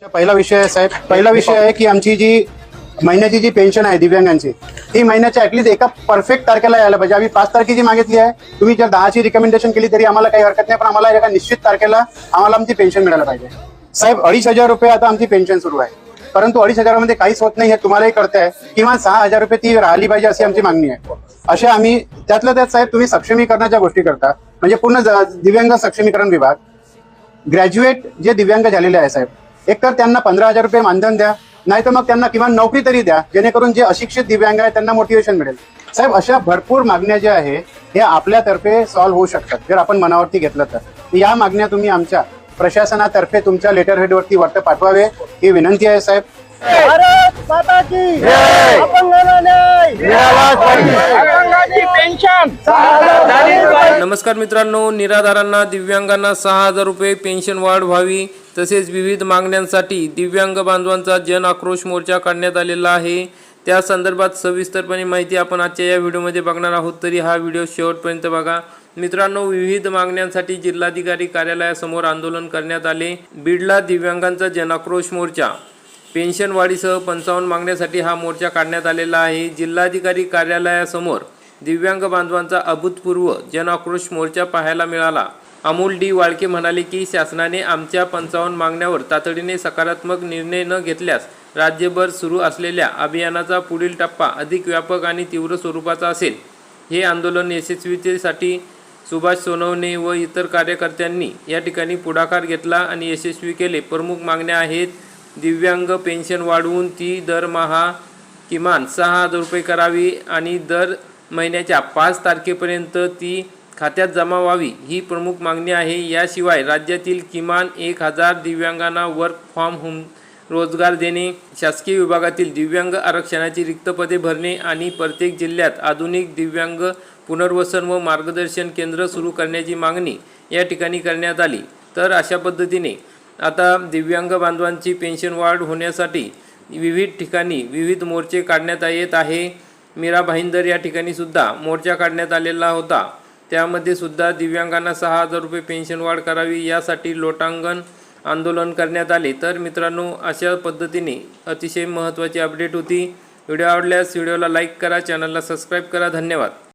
पहिला विषय आहे साहेब, पहिला विषय आहे की आमची जी महिन्याची जी पेन्शन आहे दिव्यांगांची, ती महिन्याच्या ऍटलीस्ट एका परफेक्ट तारखेला यायला पाहिजे. आम्ही 5 तारखेची मागितली आहे, तुम्ही जर 10ची रिकमेंडेशन केली तरी आम्हाला काही हरकत नाही, पण आम्हाला एका निश्चित तारखेला आम्हाला आमची पेन्शन मिळायला पाहिजे. साहेब 2,500 रुपये आता आमची पेन्शन सुरू आहे, परंतु 2,500 मध्ये काहीच होत नाही हे तुम्हालाही कळतंय. किमान 6,000 रुपये ती राहिली पाहिजे अशी आमची मागणी आहे. अशा आम्ही त्यातल्या त्यात साहेब तुम्ही सक्षमीकरणाच्या गोष्टी करता, म्हणजे पूर्ण दिव्यांग सक्षमीकरण विभाग ग्रॅज्युएट जे दिव्यांग झालेले आहे साहेब, एकतर त्यांना 15,000 रुपये मानधन द्या, नाही तर मग त्यांना किमान नोकरी तरी द्या, जेणेकरून जे अशिक्षित दिव्यांग आहे त्यांना मोटिवेशन मिळेल. साहेब अशा भरपूर मागण्या ज्या आहे हे आपल्यातर्फे सॉल्व्ह होऊ शकतात जर आपण मनावरती घेतलं तर. या मागण्या तुम्ही आमच्या प्रशासनातर्फे तुमच्या लेटर हेडवरती वाटप पाठवावे ही विनंती आहे साहेब. भारत माता की जय. अपंगांना न्याय मिळालाच पाहिजे. अपंगांची पेन्शन 6,000. नमस्कार मित्रांनो, निराधारांना दिव्यांगांना 6,000 रुपये पेन्शन वाढ व्हावी तसेच विविध मागण्यांसाठी दिव्यांग बांधवांचा जन आक्रोश मोर्चा काढण्यात आलेला आहे. त्या संदर्भात सविस्तरपणे माहिती आपण आजच्या या व्हिडिओमध्ये बघणार आहोत, तरी हा व्हिडिओ शेवटपर्यंत बघा. मित्रांनो, विविध मागण्यांसाठी जिल्हाधिकारी कार्यालयासमोर आंदोलन करण्यात आले. बीडला दिव्यांगांचा जन आक्रोश मोर्चा, पेन्शन वाढीसह 55 मागण्यासाठी हा मोर्चा काढण्यात आलेला आहे. जिल्हाधिकारी कार्यालयासमोर दिव्यांग बांधवांचा अभूतपूर्व जन आक्रोश मोर्चा पाहायला मिळाला. अमोल डी वाळके म्हणाले की शासनाने आमच्या 55 मागण्यावर तातडीने सकारात्मक निर्णय न घेतल्यास राज्यभर सुरू असलेल्या अभियानाचा पुढील टप्पा अधिक व्यापक आणि तीव्र स्वरूपाचा असेल. हे आंदोलन यशस्वीतेसाठी सुभाष सोनवणे व इतर कार्यकर्त्यांनी या ठिकाणी पुढाकार घेतला आणि यशस्वी केले. प्रमुख मागण्या आहेत: दिव्यांग पेन्शन वाढवून ती दरमहा किमान 6,000 रुपये करावी आणि दर महिन्याच्या 5 तारखेपर्यंत ती खात्यात जमा व्हावी, ही प्रमुख मागणी आहे. याशिवाय राज्यातील किमान 1,000 दिव्यांगांना वर्क फ्रॉम होम रोजगार देणे, शासकीय विभागातील दिव्यांग आरक्षणाची रिक्त पदे भरणे आणि प्रत्येक जिल्ह्यात आधुनिक दिव्यांग पुनर्वसन व मार्गदर्शन केंद्र सुरू करण्याची मागणी या ठिकाणी करण्यात आली. तर अशा पद्धतीने आता दिव्यांग बांधवांची पेन्शन वाढ होण्यासाठी विविध ठिकाणी विविध मोर्चे काढण्यात येत आहे. मीरा भाईंदर या ठिकाणी सुद्धा मोर्चा काढण्यात आलेला होता. त्यामध्ये सुद्धा दिव्यांगांना 6,000 रुपये पेन्शन वाढ करावी यासाठी लोटांगण आंदोलन करण्यात आले. तर मित्रांनो, अशा पद्धतीने अतिशय महत्त्वाची अपडेट होती. व्हिडिओ आवडल्यास व्हिडिओला लाईक करा, चॅनलला सबस्क्राईब करा. धन्यवाद.